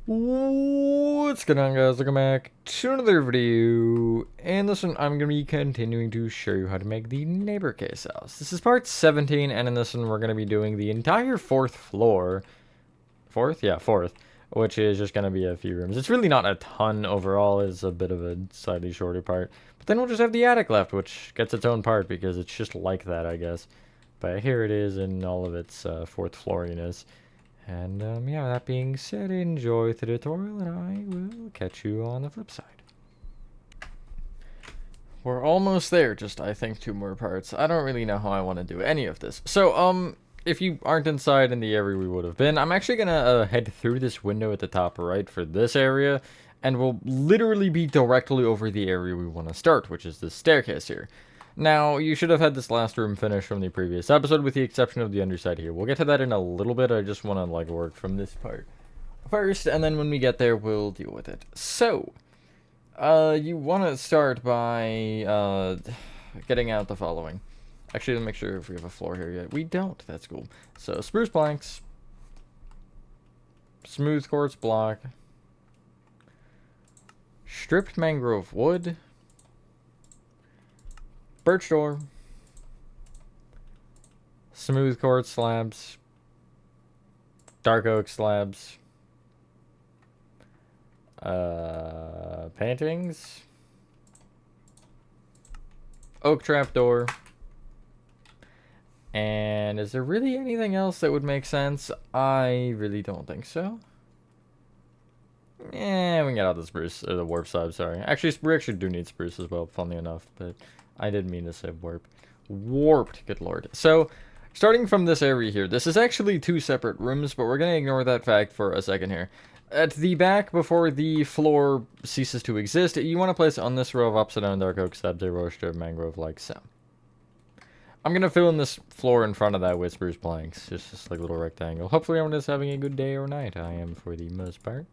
What's going on, guys? Welcome back to another video. And this one, I'm going to be continuing to show you how to make the neighbor case house. This is part 17, and in this one, we're going to be doing the entire fourth floor. Fourth? Yeah, fourth. Which is just going to be a few rooms. It's really not a ton overall. It's a bit of a slightly shorter part. But then we'll just have the attic left, which gets its own part because it's just like that, I guess. But here it is in all of its fourth flooriness. And, yeah, that being said, enjoy the tutorial, and I will catch you on the flip side. We're almost there, just, I think, 2 more parts. I don't really know how I want to do any of this. So, if you aren't inside in the area we would have been, I'm actually gonna head through this window at the top right for this area, and we'll literally be directly over the area we want to start, which is this staircase here. Now, you should have had this last room finished from the previous episode, with the exception of the underside here. We'll get to that in a little bit. I just want to, like, work from this part first, and then when we get there, we'll deal with it. So, you want to start by, getting out the following. Actually, let me make sure if we have a floor here yet. We don't. That's cool. So, spruce planks, smooth quartz block, stripped mangrove wood, birch door, smooth quartz slabs, dark oak slabs, paintings, oak trapdoor, and is there really anything else that would make sense? I really don't think so. Yeah, we can get out the spruce, or the warp slab, sorry. Actually, we actually do need spruce as well, funnily enough, but I didn't mean to say warp. Warped, good lord. So, starting from this area here, this is actually 2 separate rooms, but we're going to ignore that fact for a second here. At the back, before the floor ceases to exist, you want to place on this row of upside down dark oak slabs a row strip mangrove like so. I'm going to fill in this floor in front of that with spruce planks, just like a little rectangle. Hopefully I'm just having a good day or night. I am for the most part.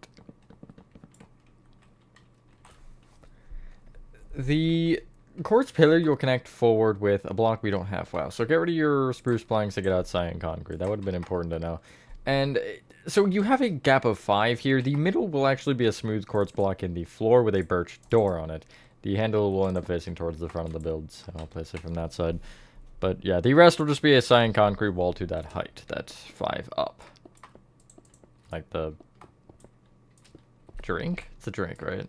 The quartz pillar you'll connect forward with a block we don't have. Wow. So get rid of your spruce planks to get out cyan concrete. That would have been important to know. And so you have a gap of 5 here. The middle will actually be a smooth quartz block in the floor with a birch door on it. The handle will end up facing towards the front of the build, so I'll place it from that side. But yeah, the rest will just be a cyan concrete wall to that height. That's 5 up. Like the drink? It's a drink, right?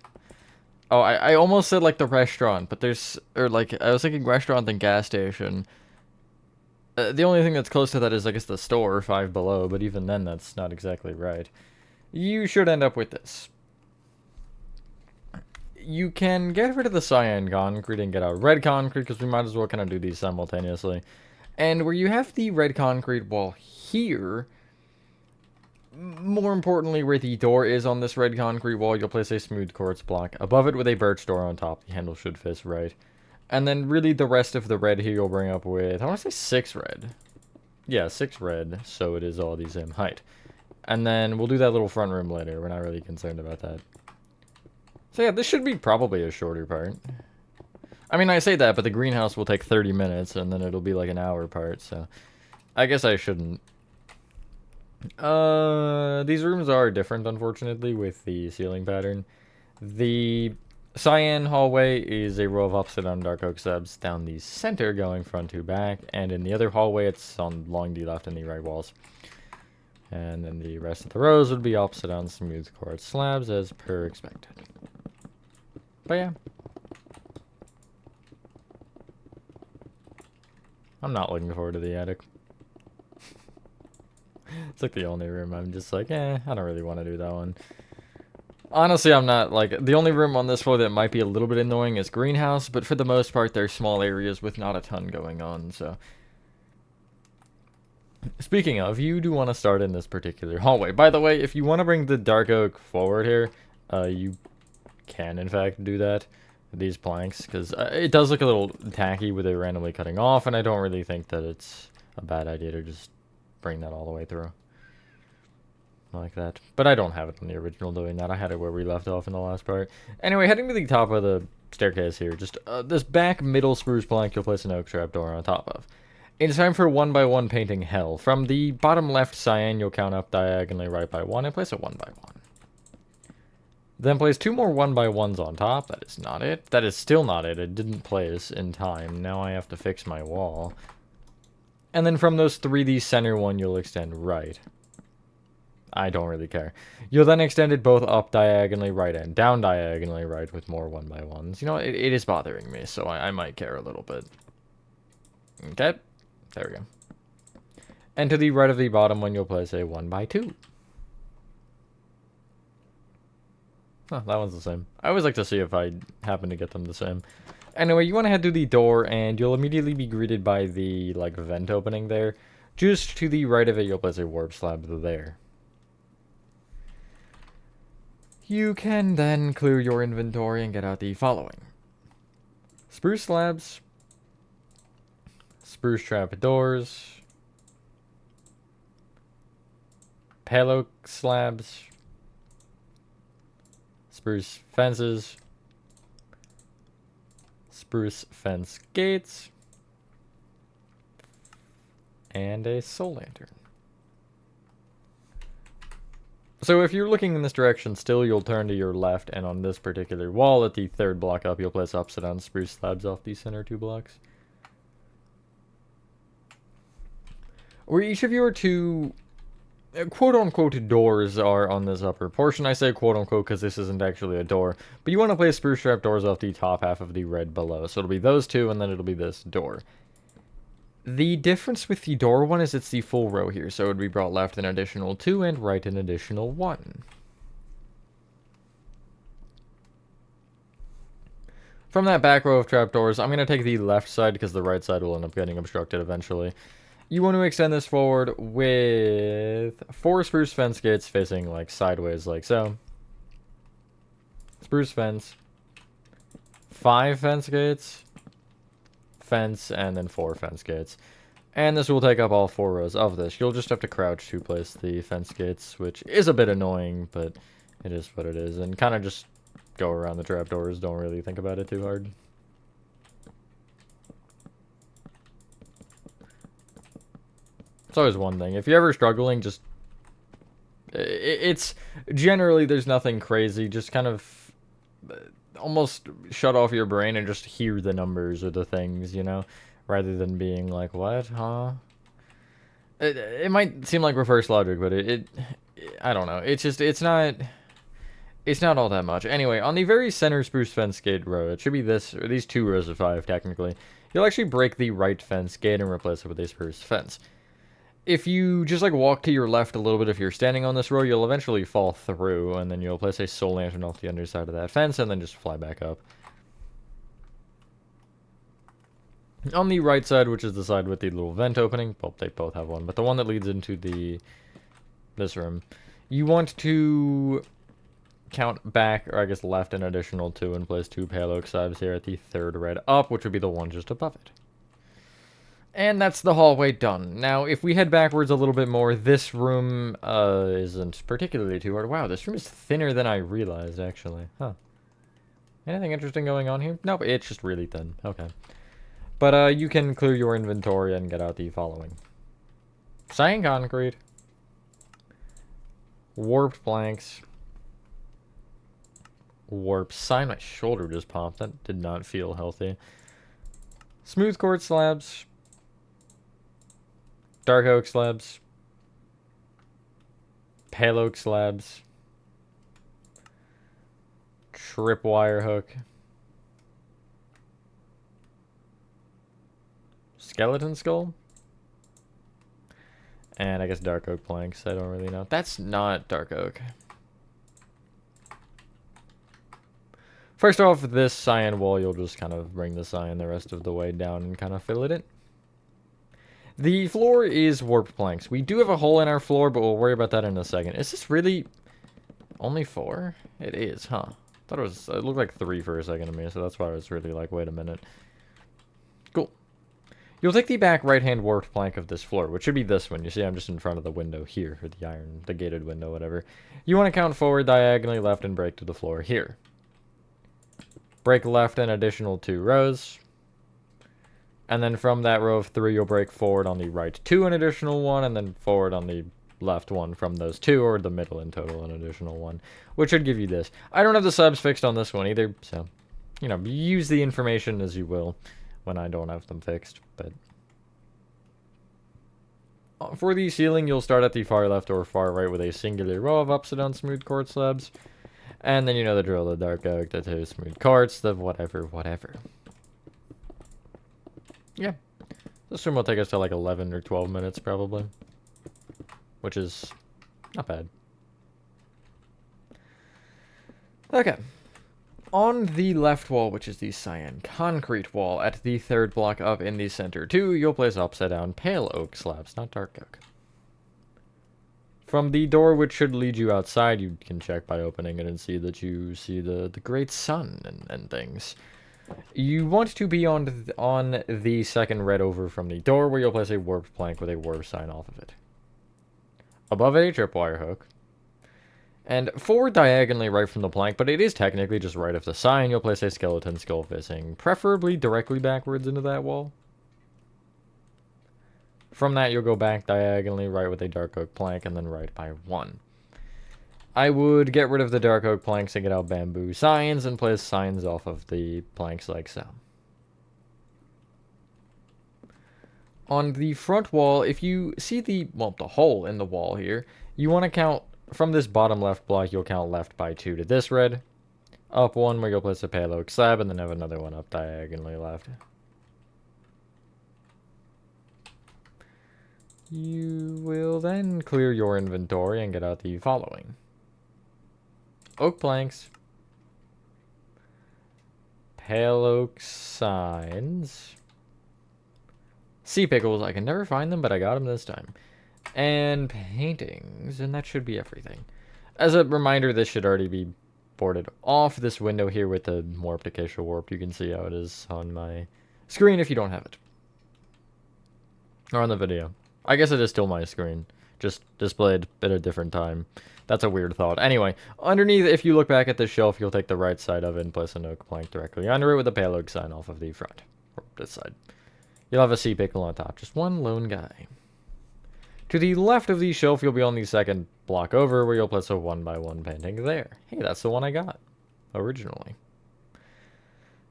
Oh, I almost said, like, the restaurant, but there's... Or, like, I was thinking restaurant and gas station. The only thing that's close to that is, I guess, the store, 5 below, but even then, that's not exactly right. You should end up with this. You can get rid of the cyan concrete and get out red concrete, because we might as well kind of do these simultaneously. And where you have the red concrete wall here... More importantly, where the door is on this red concrete wall, you'll place a smooth quartz block above it with a birch door on top. The handle should fit right. And then really the rest of the red here you'll bring up with, I want to say 6 red. Yeah, 6 red, so it is all the same height. And then we'll do that little front room later. We're not really concerned about that. So yeah, this should be probably a shorter part. I mean, I say that, but the greenhouse will take 30 minutes, and then it'll be like an hour part, so... I guess I shouldn't. These rooms are different, unfortunately, with the ceiling pattern. The cyan hallway is a row of upside down dark oak slabs down the center, going front to back, and in the other hallway, it's on along the left and the right walls. And then the rest of the rows would be upside down smooth quartz slabs, as per expected. But yeah. I'm not looking forward to the attic. It's like the only room I'm just like, I don't really want to do that one. Honestly, I'm not, like, the only room on this floor that might be a little bit annoying is greenhouse, but for the most part, they're small areas with not a ton going on, so. Speaking of, you do want to start in this particular hallway. By the way, if you want to bring the dark oak forward here, you can, in fact, do that. These planks, because it does look a little tacky with it randomly cutting off, and I don't really think that it's a bad idea to just bring that all the way through like that. But I don't have it on the original doing that. I had it where we left off in the last part. Anyway, heading to the top of the staircase here, just this back middle spruce plank you'll place an oak trapdoor on top of. It's time for 1x1 painting hell. From the bottom left cyan, you'll count up diagonally right by 1 and place it 1 by 1. Then place 2 more 1x1s on top. That is not it. That is still not it. It didn't place in time. Now I have to fix my wall. And then from those 3, the center one you'll extend right. I don't really care. You'll then extend it both up diagonally right and down diagonally right with more 1x1s. You know, it is bothering me, so I might care a little bit. Okay, there we go. And to the right of the bottom one, you'll place a 1x2. Oh, that one's the same. I always like to see if I happen to get them the same. Anyway, you want to head to the door, and you'll immediately be greeted by the, like, vent opening there. Just to the right of it, you'll place a warp slab there. You can then clear your inventory and get out the following. Spruce slabs. Spruce trap doors. Pale slabs. Spruce fences. Spruce fence gates. And a soul lantern. So if you're looking in this direction still, you'll turn to your left, and on this particular wall at the 3rd block up, you'll place upside down spruce slabs off the center 2 blocks. Where each of your 2 quote-unquote doors are on this upper portion. I say quote-unquote because this isn't actually a door, but you want to place spruce trap doors off the top half of the red below. So it'll be those 2, and then it'll be this door. The difference with the door one is it's the full row here, so it would be brought left an additional 2 and right an additional 1. From that back row of trapdoors, I'm going to take the left side because the right side will end up getting obstructed eventually. You want to extend this forward with 4 spruce fence gates facing like sideways like so. Spruce fence. 5 fence gates. Fence, and then 4 fence gates. And this will take up all 4 rows of this. You'll just have to crouch to place the fence gates, which is a bit annoying, but it is what it is. And kind of just go around the trapdoors. Don't really think about it too hard. It's always one thing. If you're ever struggling, just... It's... Generally, there's nothing crazy. Just kind of... almost shut off your brain and just hear the numbers or the things, you know? Rather than being like, what, huh? It might seem like reverse logic, but I don't know. It's just, it's not all that much. Anyway, on the very center spruce fence gate row, it should be this, or these 2 rows of 5, technically. You'll actually break the right fence gate and replace it with a spruce fence. If you just, like, walk to your left a little bit if you're standing on this row, you'll eventually fall through, and then you'll place a soul lantern off the underside of that fence, and then just fly back up. On the right side, which is the side with the little vent opening, well, they both have one, but the one that leads into this room, you want to count back, or I guess left an additional 2 and place 2 pale oak slabs here at the 3rd red up, which would be the one just above it. And that's the hallway done. Now, if we head backwards a little bit more, this room isn't particularly too hard. Wow, this room is thinner than I realized, actually. Huh. Anything interesting going on here? Nope, it's just really thin. Okay. But you can clear your inventory and get out the following. Cyan concrete. Warped planks. Warp sign. My shoulder just popped. That did not feel healthy. Smooth quartz slabs. Dark oak slabs. Pale oak slabs. Tripwire hook. Skeleton skull. And I guess dark oak planks. I don't really know. That's not dark oak. First off, this cyan wall, you'll just kind of bring the cyan the rest of the way down and kind of fill it in. The floor is warped planks. We do have a hole in our floor, but we'll worry about that in a second. Is this really only 4? It is, huh? Thought it looked like 3 for a second to me, so that's why I was really like, wait a minute. Cool. You'll take the back right-hand warped plank of this floor, which should be this one. You see, I'm just in front of the window here, or the gated window, whatever. You want to count forward diagonally left and break to the floor here. Break left an additional 2 rows. And then from that row of 3, you'll break forward on the right 2 an additional 1, and then forward on the left one from those two, or the middle in total, an additional one, which should give you this. I don't have the subs fixed on this one either, so, you know, use the information as you will when I don't have them fixed, but... For the ceiling, you'll start at the far left or far right with a singular row of upside down smooth quartz slabs. And then you know the drill, the dark oak, the two smooth quartz, the whatever. Yeah. This room will take us to like 11 or 12 minutes probably. Which is not bad. Okay. On the left wall, which is the cyan concrete wall, at the third block up in the center too, you'll place upside down pale oak slabs, not dark oak. From the door which should lead you outside, you can check by opening it and see that you see the great sun and things. You want to be on the second red over from the door, where you'll place a warped plank with a warp sign off of it. Above it, a tripwire hook. And forward diagonally right from the plank, but it is technically just right of the sign, you'll place a skeleton skull facing, preferably directly backwards into that wall. From that, you'll go back diagonally right with a dark oak plank, and then right by one. I would get rid of the dark oak planks and get out bamboo signs, and place signs off of the planks like so. On the front wall, if you see the hole in the wall here, you want to count, from this bottom left block, you'll count left by 2 to this red. Up 1 where you'll place a pale oak slab, and then have another one up diagonally left. You will then clear your inventory and get out the following. Oak planks. Pale oak signs. Sea pickles, I can never find them, but I got them this time. And paintings, and that should be everything. As a reminder, this should already be boarded off. This window here with the warped acacia warp, you can see how it is on my screen if you don't have it. Or on the video. I guess it is still my screen, just displayed at a different time. That's a weird thought. Anyway, underneath, if you look back at the shelf, you'll take the right side of it and place an oak plank directly under it with a pale oak sign off of the front. Or this side. You'll have a sea pickle on top, just one lone guy. To the left of the shelf, you'll be on the second block over, where you'll place a 1x1 painting there. Hey, that's the one I got originally.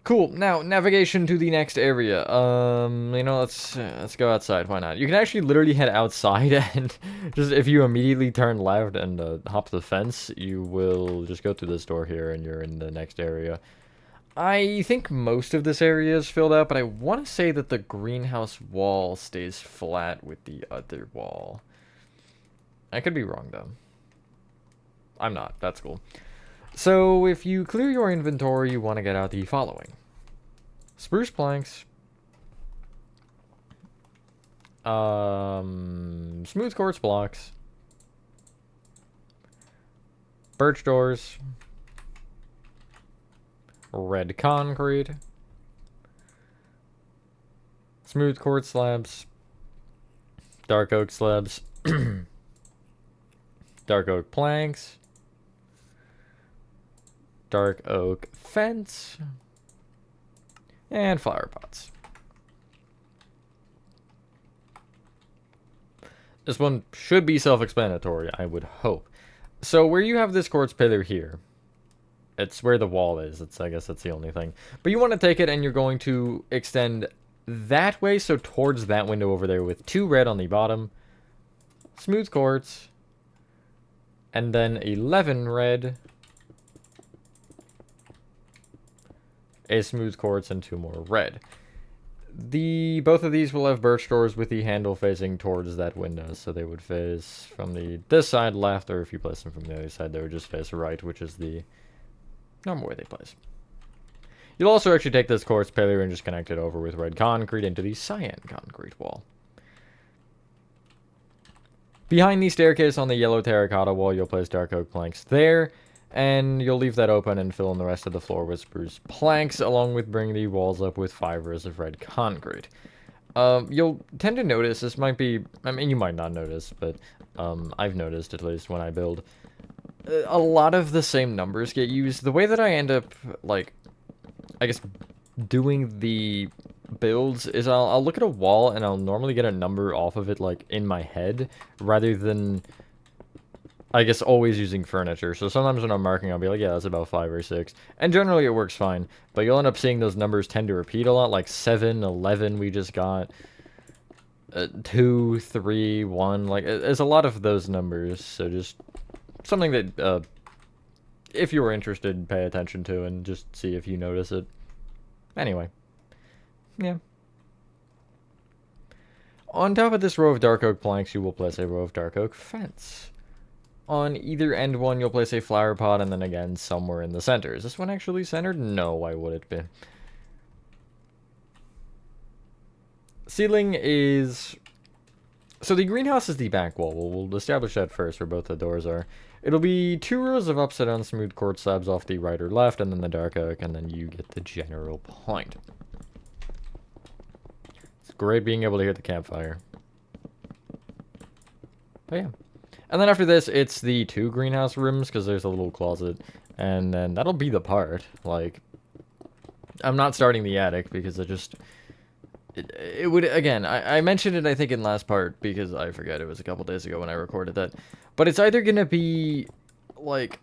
Cool. Now, navigation to the next area. You know, let's go outside. Why not? You can actually literally head outside, and just if you immediately turn left and hop the fence, you will just go through this door here, and you're in the next area. I think most of this area is filled out, but I want to say that the greenhouse wall stays flat with the other wall. I could be wrong, though. I'm not. That's cool. So, if you clear your inventory, you want to get out the following. Spruce planks. Smooth quartz blocks. Birch doors. Red concrete. Smooth quartz slabs. Dark oak slabs. Dark oak planks. Dark oak fence. And flower pots. This one should be self-explanatory, I would hope. So where you have this quartz pillar here, it's where the wall is. I guess that's the only thing. But you want to take it and you're going to extend that way, so towards that window over there with 2 red on the bottom, smooth quartz, and then 11 red, a smooth quartz, and 2 more red. Both of these will have birch doors with the handle facing towards that window, so they would face from this side left, or if you place them from the other side, they would just face right, which is the normal way they place. You'll also actually take this quartz pillar and just connect it over with red concrete into the cyan concrete wall. Behind the staircase on the yellow terracotta wall, you'll place dark oak planks there, and you'll leave that open and fill in the rest of the floor with spruce planks, along with bringing the walls up with 5 rows of red concrete. You'll tend to notice, this might be, I mean, you might not notice, but I've noticed, at least when I build, a lot of the same numbers get used. The way that I end up, like, I guess, doing the builds is I'll look at a wall and I'll normally get a number off of it, like, in my head, rather than, I guess, always using furniture. So sometimes when I'm marking, I'll be like, yeah, that's about 5 or 6. And generally it works fine. But you'll end up seeing those numbers tend to repeat a lot, like 7, 11 we just got. 2, 3, 1, like, it's a lot of those numbers, so just something that, if you were interested, pay attention to, and just see if you notice it. Anyway. Yeah. On top of this row of dark oak planks, you will place a row of dark oak fence. On either end one, you'll place a flower pot, and then again, somewhere in the center. Is this one actually centered? No, why would it be? Ceiling is... So the greenhouse is the back wall. We'll establish that first, where both the doors are. It'll be 2 rows of upside down smooth quartz slabs off the right or left, and then the dark oak, and then you get the general point. It's great being able to hear the campfire. But yeah. And then after this, it's the 2 greenhouse rooms, because there's a little closet. And then that'll be the part. Like, I'm not starting the attic, because it just... It would, again, I mentioned it, I think, in last part, because I forget, it was a couple days ago when I recorded that. But it's either going to be, like,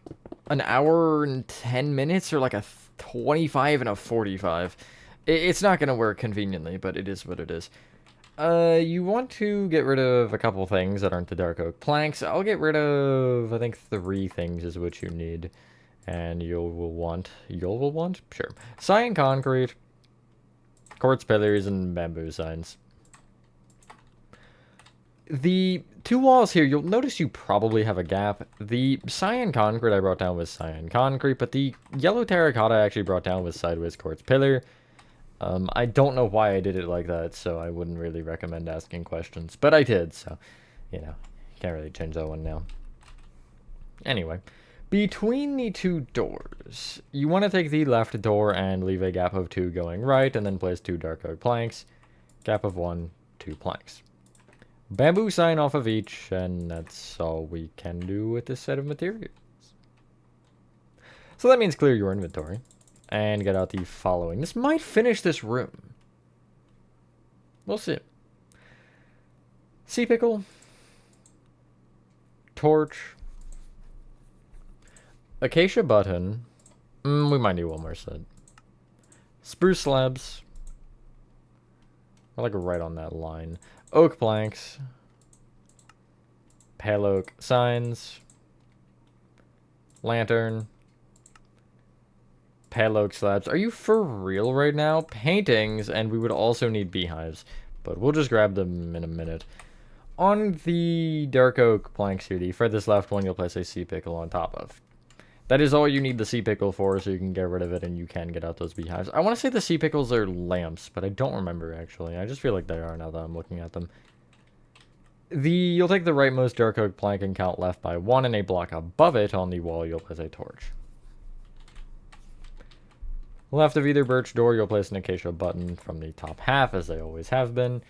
an hour and 10 minutes, or like a 25 and a 45. It's not going to work conveniently, but it is what it is. You want to get rid of a couple things that aren't the dark oak planks. I'll get rid of, I think, 3 things is what you need. And you'll want, sure. Cyan concrete, quartz pillars, and bamboo signs. The 2 walls here, you'll notice you probably have a gap. The cyan concrete I brought down with cyan concrete, but the yellow terracotta I actually brought down with sideways quartz pillar. I don't know why I did it like that, so I wouldn't really recommend asking questions. But I did, so, you know, can't really change that one now. Anyway, between the 2 doors, you want to take the left door and leave a gap of 2 going right, and then place 2 dark oak planks. Gap of 1, 2 planks. Bamboo sign off of each, and that's all we can do with this set of materials. So that means clear your inventory. And get out the following. This might finish this room. We'll see. Sea pickle. Torch. Acacia button. We might need one more set. Spruce slabs. I like right on that line. Oak planks. Pale oak signs. Lantern. Pale oak slabs. Are you for real right now? Paintings, and we would also need beehives. But we'll just grab them in a minute. On the dark oak planks here, the furthest left one, you'll place a sea pickle on top of. That is all you need the sea pickle for, so you can get rid of it and you can get out those beehives. I want to say the sea pickles are lamps, but I don't remember, actually. I just feel like they are now that I'm looking at them. You'll take the rightmost dark oak plank and count left by 1, and a block above it on the wall, you'll place a torch. Left of either birch door, you'll place an acacia button from the top half, as they always have been.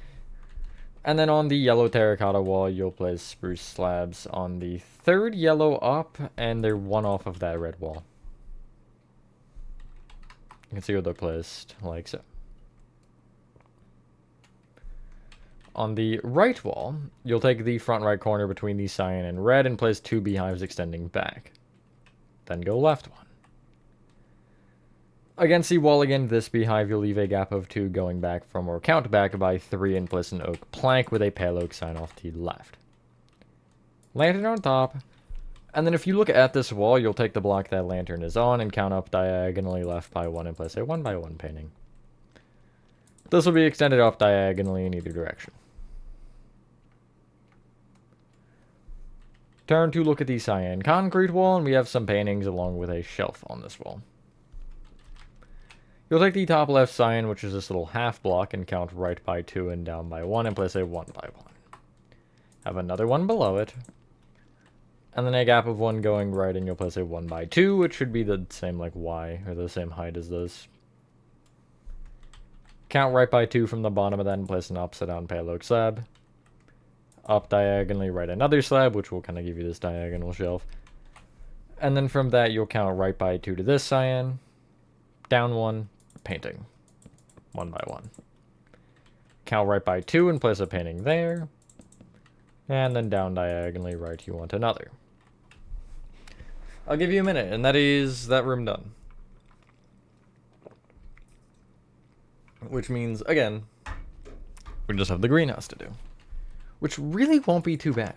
And then on the yellow terracotta wall, you'll place spruce slabs on the 3rd yellow up, and they're 1 off of that red wall. You can see where they're placed, like so. On the right wall, you'll take the front right corner between the cyan and red and place 2 beehives extending back. Then go left 1. Against the wall again, this beehive, you'll leave a gap of 2 going back from, or count back by 3, and place an oak plank with a pale oak sign off to the left. Lantern on top. And then if you look at this wall, you'll take the block that lantern is on and count up diagonally left by 1 and place a 1 by 1 painting. This will be extended up diagonally in either direction. Turn to look at the cyan concrete wall, and we have some paintings along with a shelf on this wall. You'll take the top left cyan, which is this little half block, and count right by 2 and down by 1, and place a 1 by 1. Have another one below it. And then a gap of 1 going right, and you'll place a 1 by 2, which should be the same like Y, or the same height as this. Count right by 2 from the bottom of that, and place an upside down pale oak slab. Up diagonally, right another slab, which will kind of give you this diagonal shelf. And then from that, you'll count right by 2 to this cyan. Down 1. Painting 1 by 1. decal right by 2 and place a painting there. And then down diagonally right you want another. I'll give you a minute, and that is that room done. Which means, again, we just have the greenhouse to do. Which really won't be too bad.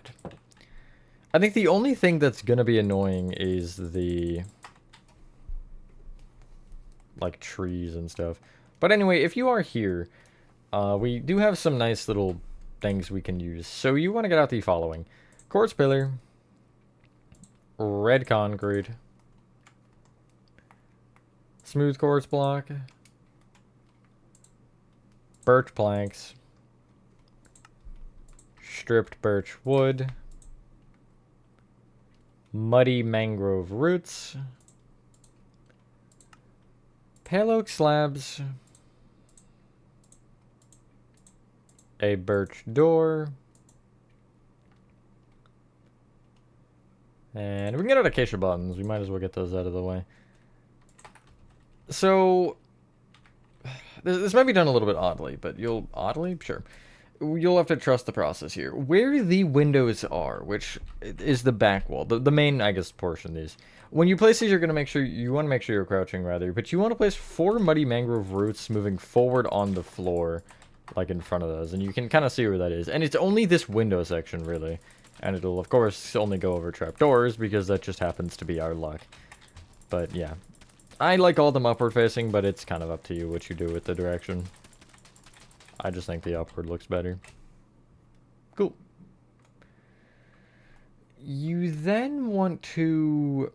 I think the only thing that's gonna be annoying is the like trees and stuff. But anyway, if you are here, we do have some nice little things we can use. So you want to get out the following: quartz pillar, red concrete, smooth quartz block, birch planks, stripped birch wood, muddy mangrove roots, pale oak slabs, a birch door, and we can get out acacia buttons. We might as well get those out of the way. So, this might be done a little bit oddly, but sure. You'll have to trust the process here. Where the windows are, which is the back wall, the main, I guess, portion is. When you place these, you want to make sure you're crouching, rather, but you want to place 4 muddy mangrove roots moving forward on the floor, like in front of those, and you can kind of see where that is. And it's only this window section, really. And it'll, of course, only go over trapdoors, because that just happens to be our luck. But, yeah. I like all them upward facing, but it's kind of up to you what you do with the direction. I just think the upward looks better. Cool. You then want to,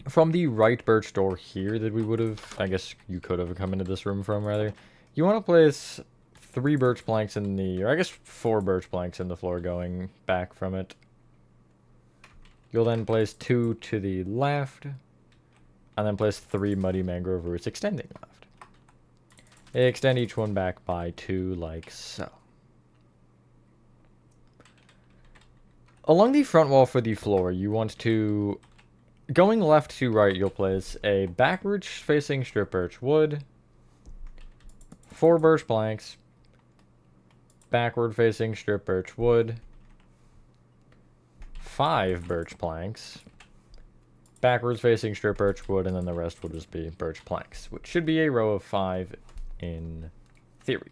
from the right birch door here that we would have, I guess you could have come into this room from, rather, you want to place 3 birch planks in the, or I guess 4 birch planks in the floor going back from it. You'll then place 2 to the left, and then place 3 muddy mangrove roots extending left. Extend each one back by 2, like so. Along the front wall for the floor, you want to, going left to right, you'll place a backwards facing strip birch wood, 4 birch planks, backward facing strip birch wood, 5 birch planks, backwards facing strip birch wood, and then the rest will just be birch planks, which should be a row of 5 in theory.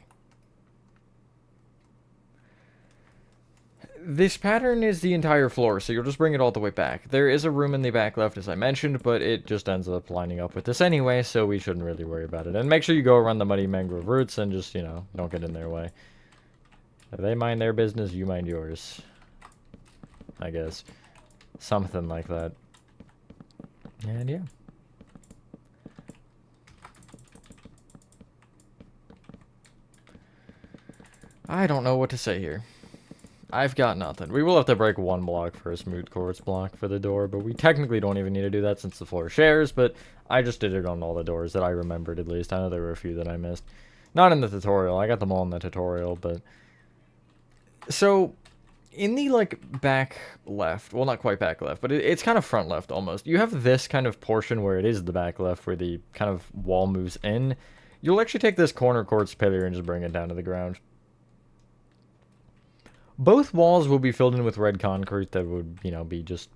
This pattern is the entire floor, so you'll just bring it all the way back. There is a room in the back left, as I mentioned, but it just ends up lining up with this anyway, so we shouldn't really worry about it. And make sure you go around the muddy mangrove roots and just, you know, don't get in their way. If they mind their business, you mind yours. I guess. Something like that. And yeah. I don't know what to say here. I've got nothing. We will have to break 1 block for a smooth quartz block for the door, but we technically don't even need to do that since the floor shares, but I just did it on all the doors that I remembered, at least. I know there were a few that I missed. Not in the tutorial. I got them all in the tutorial, but... So, in the, like, back left, well, not quite back left, but it's kind of front left, almost. You have this kind of portion where it is the back left, where the kind of wall moves in. You'll actually take this corner quartz pillar and just bring it down to the ground. Both walls will be filled in with red concrete that would, you know, be just,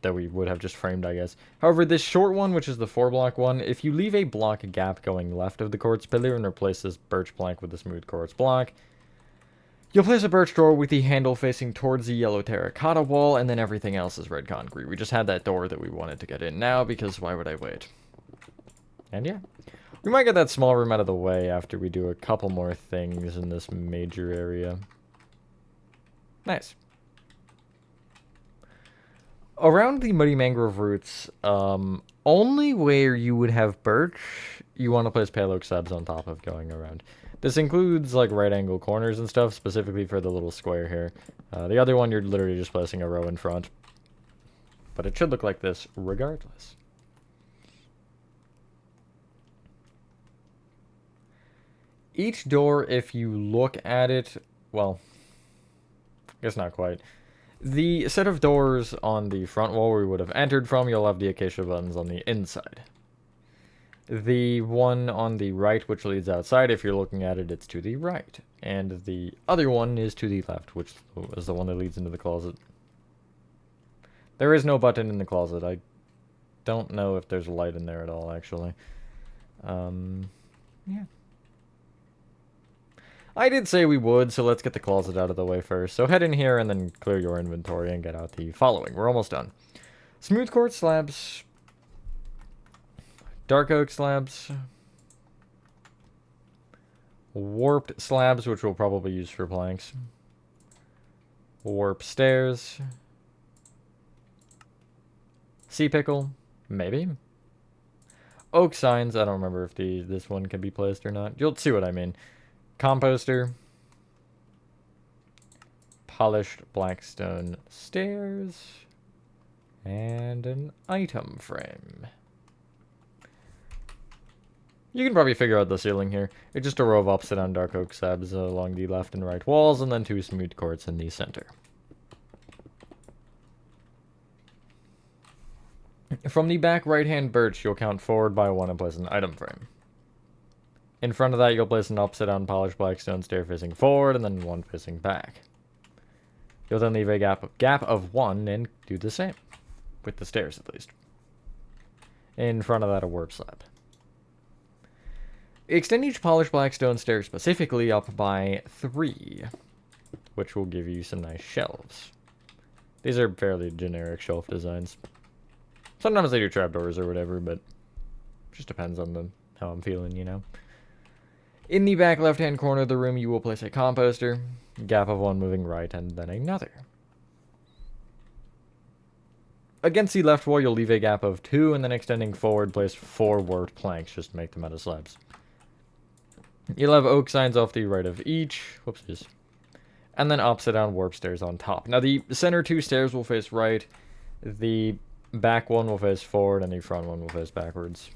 that we would have just framed, I guess. However, this short one, which is the 4-block one, if you leave a block gap going left of the quartz pillar and replace this birch plank with the smooth quartz block, you'll place a birch door with the handle facing towards the yellow terracotta wall, and then everything else is red concrete. We just had that door that we wanted to get in now, because why would I wait? And yeah. We might get that small room out of the way after we do a couple more things in this major area. Nice. Around the muddy mangrove roots, only where you would have birch, you want to place pale oak slabs on top of going around. This includes, like, right angle corners and stuff, specifically for the little square here. The other one, you're literally just placing a row in front. But it should look like this regardless. Each door, if you look at it, well... I guess not quite. The set of doors on the front wall where we would have entered from, you'll have the acacia buttons on the inside. The one on the right, which leads outside, if you're looking at it, it's to the right. And the other one is to the left, which is the one that leads into the closet. There is no button in the closet. I don't know if there's a light in there at all, actually. Yeah. I did say we would, so let's get the closet out of the way first. So head in here and then clear your inventory and get out the following. We're almost done. Smooth quartz slabs. Dark oak slabs. Warped slabs, which we'll probably use for planks. Warp stairs. Sea pickle. Maybe. Oak signs. I don't remember if this one can be placed or not. You'll see what I mean. Composter. Polished blackstone stairs. And an item frame. You can probably figure out the ceiling here. It's just a row of upside down dark oak slabs along the left and right walls, and then 2 smooth quartz in the center. From the back right-hand birch, you'll count forward by 1 and place an item frame. In front of that, you'll place an upside-down polished blackstone stair facing forward, and then 1 facing back. You'll then leave a gap of 1 and do the same. With the stairs, at least. In front of that, a warp slab. Extend each polished blackstone stair specifically up by 3, which will give you some nice shelves. These are fairly generic shelf designs. Sometimes they do trapdoors or whatever, but just depends on how I'm feeling, you know. In the back left-hand corner of the room, you will place a composter, gap of 1 moving right, and then another. Against the left wall, you'll leave a gap of 2, and then extending forward, place 4 warped planks just to make them out of slabs. You'll have oak signs off the right of each. Whoopsies. And then upside-down warp stairs on top. Now, the center 2 stairs will face right. The back one will face forward, and the front one will face backwards.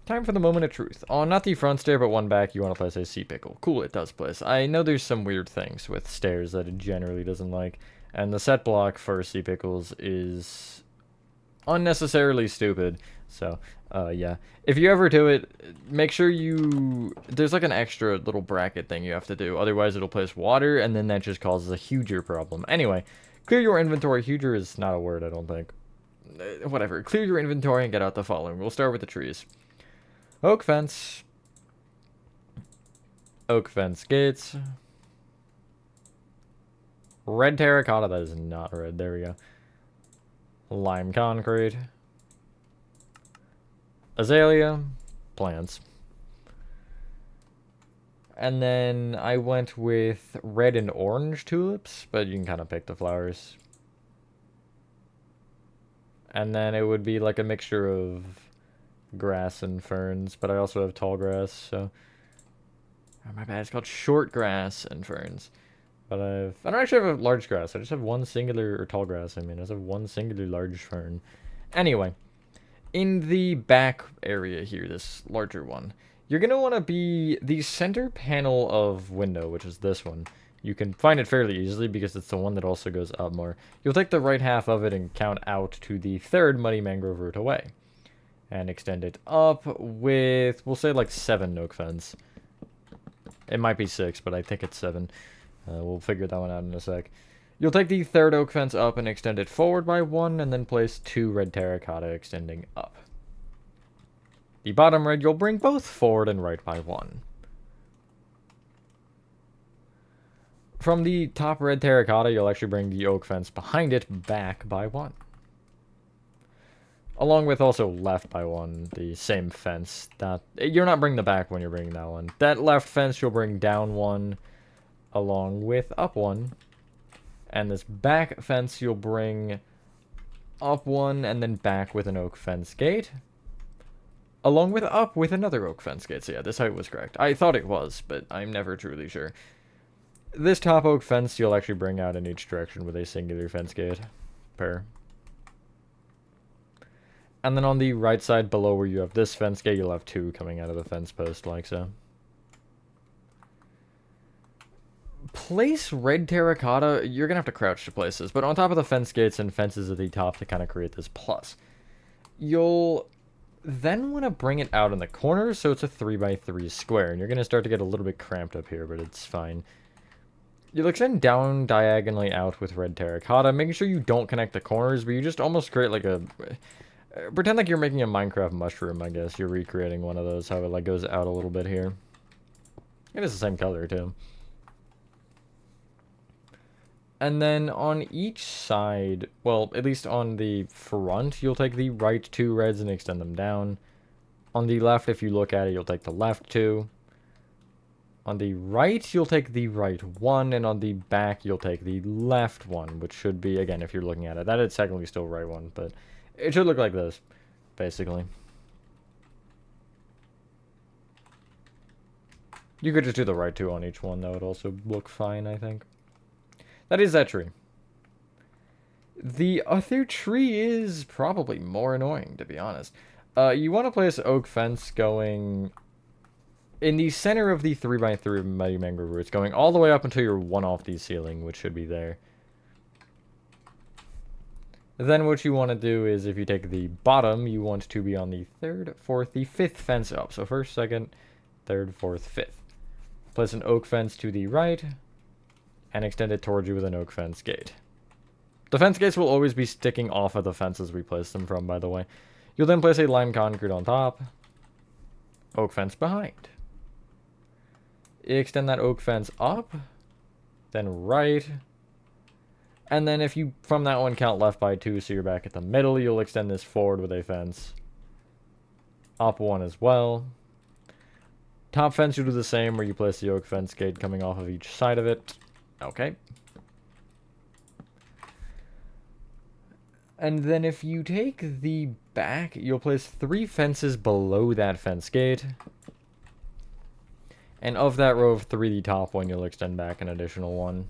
Time for the moment of truth. On not the front stair, but one back, you want to place a sea pickle. Cool, it does place. I know there's some weird things with stairs that it generally doesn't like. And the set block for sea pickles is unnecessarily stupid. So, yeah. If you ever do it, make sure there's like an extra little bracket thing you have to do. Otherwise, it'll place water, and then that just causes a huger problem. Anyway, clear your inventory. Huger is not a word, I don't think. Whatever. Clear your inventory and get out the following. We'll start with the trees. Oak fence. Oak fence gates. Red terracotta. That is not red. There we go. Lime concrete. Azalea. Plants. And then I went with red and orange tulips, but you can kind of pick the flowers. And then it would be like a mixture of grass and ferns, but I also have tall grass, so... Oh, my bad, it's called short grass and ferns. But I don't actually have a large grass, I just have one singular, or tall grass, I mean, I just have one singular large fern. Anyway, in the back area here, this larger one, you're going to want to be the center panel of window, which is this one. You can find it fairly easily because it's the one that also goes up more. You'll take the right half of it and count out to the 3rd muddy mangrove root away. And extend it up with, we'll say like 7 oak fence. It might be 6, but I think it's 7. We'll figure that one out in a sec. You'll take the 3rd oak fence up and extend it forward by 1, and then place 2 red terracotta extending up. The bottom red, you'll bring both forward and right by 1. From the top red terracotta, you'll actually bring the oak fence behind it back by 1. Along with also left by 1, the same fence. You're not bringing the back one, you're bringing that one. That left fence, you'll bring down 1, along with up 1. And this back fence, you'll bring up 1, and then back with an oak fence gate. Along with up with another oak fence gate. So yeah, this height was correct. I thought it was, but I'm never truly sure. This top oak fence, you'll actually bring out in each direction with a singular fence gate. Per. And then on the right side below where you have this fence gate, you'll have 2 coming out of the fence post, like so. Place red terracotta. You're going to have to crouch to place this, but on top of the fence gates and fences at the top to kind of create this plus. You'll then want to bring it out in the corner so it's a 3x3 square. And you're going to start to get a little bit cramped up here, but it's fine. You'll extend down diagonally out with red terracotta, making sure you don't connect the corners, but you just almost create like a... pretend like you're making a Minecraft mushroom, I guess. You're recreating one of those, how it like goes out a little bit here. It is the same color, too. And then on each side, well, at least on the front, you'll take the right 2 reds and extend them down. On the left, if you look at it, you'll take the left 2. On the right, you'll take the right 1, and on the back, you'll take the left 1, which should be, again, if you're looking at it, that is technically still right 1, but it should look like this, basically. You could just do the right 2 on each one, though. It'd also look fine, I think. That is that tree. The other tree is probably more annoying, to be honest. You want to place oak fence going in the center of the 3x3 Mighty Mangrove roots, going all the way up until you're 1 off the ceiling, which should be there. Then what you want to do is, if you take the bottom, you want to be on the 3rd, 4th, the 5th fence up. So 1st, 2nd, 3rd, 4th, 5th. Place an oak fence to the right, and extend it towards you with an oak fence gate. The fence gates will always be sticking off of the fences we place them from, by the way. You'll then place a lime concrete on top, oak fence behind. Extend that oak fence up, then right, and then if you, from that one, count left by 2, so you're back at the middle, you'll extend this forward with a fence. Up 1 as well. Top fence, you'll do the same, where you place the oak fence gate coming off of each side of it. Okay. And then if you take the back, you'll place 3 fences below that fence gate. And of that row of 3, the top one, you'll extend back an additional 1.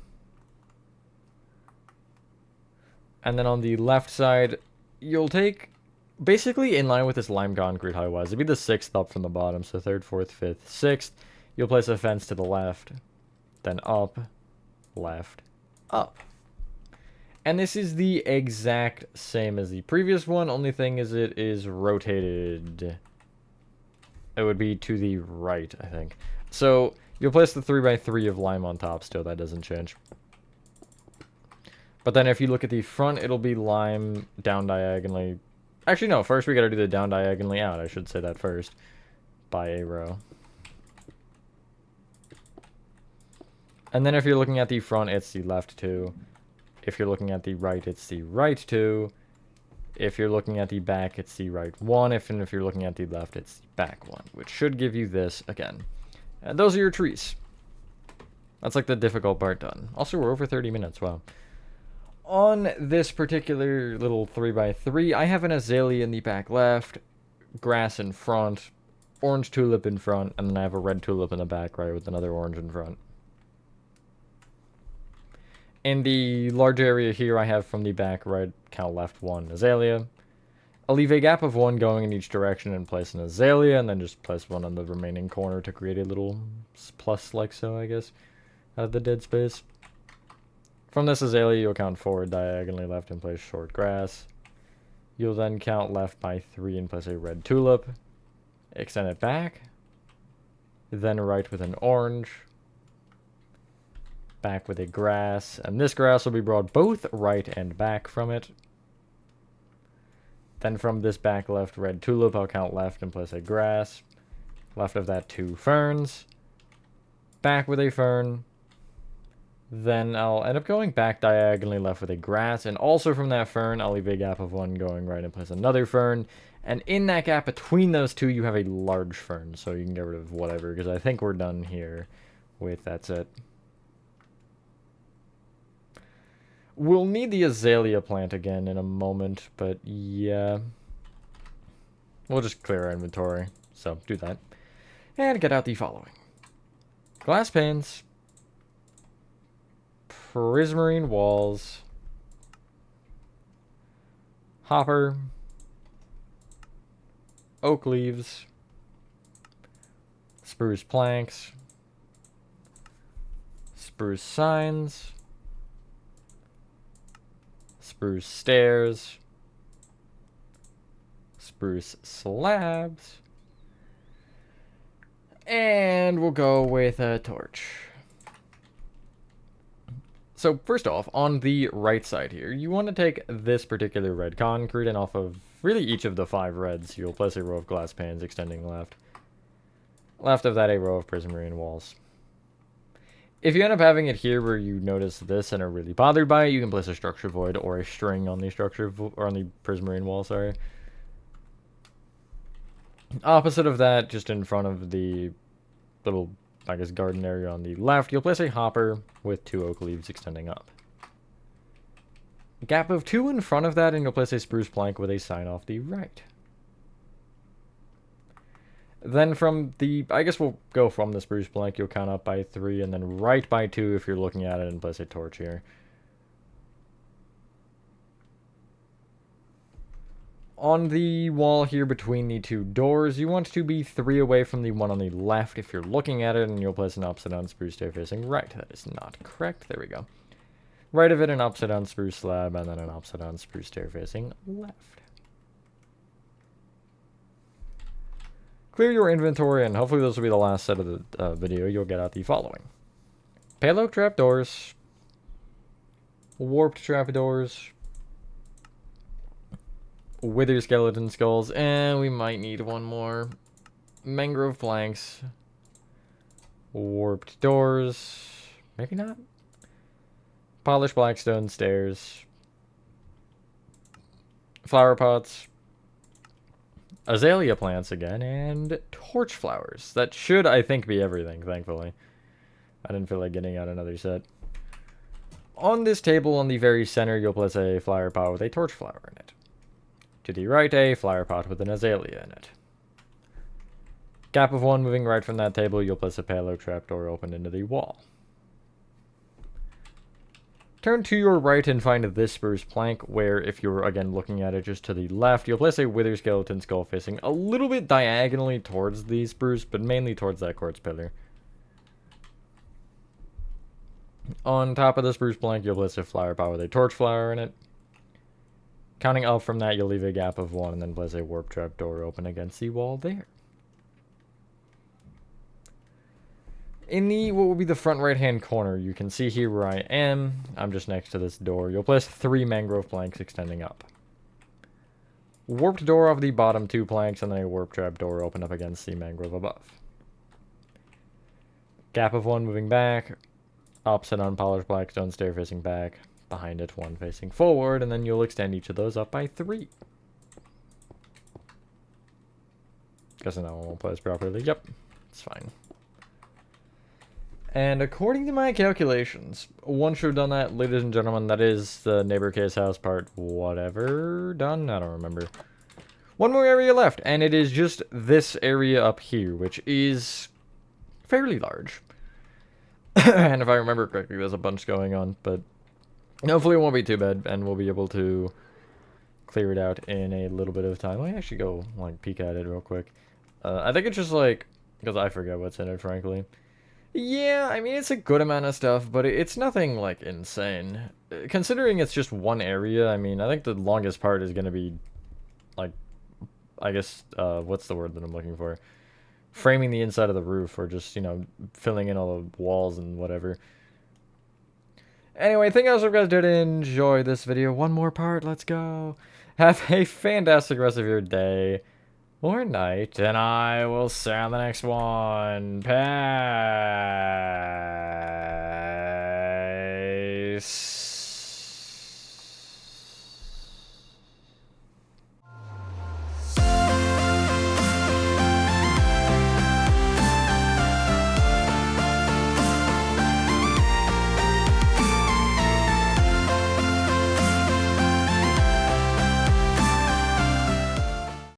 And then on the left side, you'll take, basically in line with this lime concrete height-wise, it'd be the 6th up from the bottom, so 3rd, 4th, 5th, 6th. You'll place a fence to the left, then up, left, up. And this is the exact same as the previous one, only thing is it is rotated. It would be to the right, I think. So, you'll place the 3x3 of lime on top still, that doesn't change. But then if you look at the front, it'll be lime down diagonally. Actually, no, first we gotta do the down diagonally out. I should say that first. By a row. And then if you're looking at the front, it's the left 2. If you're looking at the right, it's the right 2. If you're looking at the back, it's the right 1. And if you're looking at the left, it's the back 1. Which should give you this again. And those are your trees. That's like the difficult part done. Also, we're over 30 minutes. Wow. On this particular little 3x3, I have an azalea in the back left, grass in front, orange tulip in front, and then I have a red tulip in the back right with another orange in front. In the large area here, I have from the back right, count left 1 azalea. I'll leave a gap of 1 going in each direction and place an azalea, and then just place 1 on the remaining corner to create a little plus like so, I guess, out of the dead space. From this azalea, you'll count forward diagonally left and place short grass. You'll then count left by 3 and place a red tulip. Extend it back. Then right with an orange. Back with a grass. And this grass will be brought both right and back from it. Then from this back left red tulip, I'll count left and place a grass. Left of that 2 ferns. Back with a fern. Then I'll end up going back diagonally left with a grass. And also from that fern, I'll leave a gap of 1 going right and place another fern. And in that gap between those 2, you have a large fern. So you can get rid of whatever, because I think we're done here with that's it. We'll need the azalea plant again in a moment, but yeah. We'll just clear our inventory. So do that. And get out the following. Glass panes. Prismarine walls, hopper, oak leaves, spruce planks, spruce signs, spruce stairs, spruce slabs. And we'll go with a torch. So first off, on the right side here, you want to take this particular red concrete, and off of really each of the 5 reds, you'll place a row of glass panes extending left. Left of that, a row of prismarine walls. If you end up having it here where you notice this and are really bothered by it, you can place a structure void or a string on the structure or on the prismarine wall, sorry. Opposite of that, just in front of the little, I guess, garden area on the left, you'll place a hopper with 2 oak leaves extending up. Gap of 2 in front of that, and you'll place a spruce plank with a sign off the right. Then from the, I guess we'll go from the spruce plank, you'll count up by 3, and then right by 2 if you're looking at it, and place a torch here. On the wall here between the 2 doors, you want to be 3 away from the one on the left if you're looking at it, and you'll place an upside down spruce stair facing right. That is not correct. There we go. Right of it, an upside down spruce slab, and then an upside down spruce stair facing left. Clear your inventory, and hopefully this will be the last set of the video. You'll get out the following: pale oak trapdoors, warped trapdoors, wither skeleton skulls, and we might need one more. Mangrove planks, warped doors, maybe not. Polished blackstone stairs, flower pots, azalea plants again, and torch flowers. That should, I think, be everything, thankfully. I didn't feel like getting out another set. On this table on the very center, you'll place a flower pot with a torch flower in it. To the right, a flower pot with an azalea in it. Gap of 1 moving right from that table, you'll place a pale oak trapdoor open into the wall. Turn to your right and find this spruce plank, where if you're again looking at it just to the left, you'll place a wither skeleton skull facing a little bit diagonally towards the spruce, but mainly towards that quartz pillar. On top of the spruce plank, you'll place a flower pot with a torch flower in it. Counting up from that, you'll leave a gap of 1 and then place a warp trap door open against the wall there. In the, what will be the front right-hand corner, you can see here where I am. I'm just next to this door. You'll place 3 mangrove planks extending up. Warped door off the bottom 2 planks, and then a warp trap door open up against the mangrove above. Gap of 1 moving back. Opposite unpolished blackstone stair facing back. Behind it, 1 facing forward, and then you'll extend each of those up by 3. Guessing that one won't place properly. Yep, it's fine. And according to my calculations, one should have done that, ladies and gentlemen. That is the neighbor case house part, whatever, done? I don't remember. One more area left, and it is just this area up here, which is fairly large. And if I remember correctly, there's a bunch going on, but hopefully it won't be too bad, and we'll be able to clear it out in a little bit of time. Let me actually go, like, peek at it real quick. I think it's just, like, because I forget what's in it, frankly. Yeah, I mean, it's a good amount of stuff, but it's nothing, like, insane. Considering it's just one area, I mean, I think the longest part is going to be, like, I guess, what's the word that I'm looking for? Framing the inside of the roof, or just, you know, filling in all the walls and whatever. Anyway, thank you guys if you guys did enjoy this video. One more part, let's go. Have a fantastic rest of your day. Or night, and I will see you on the next one. Peace.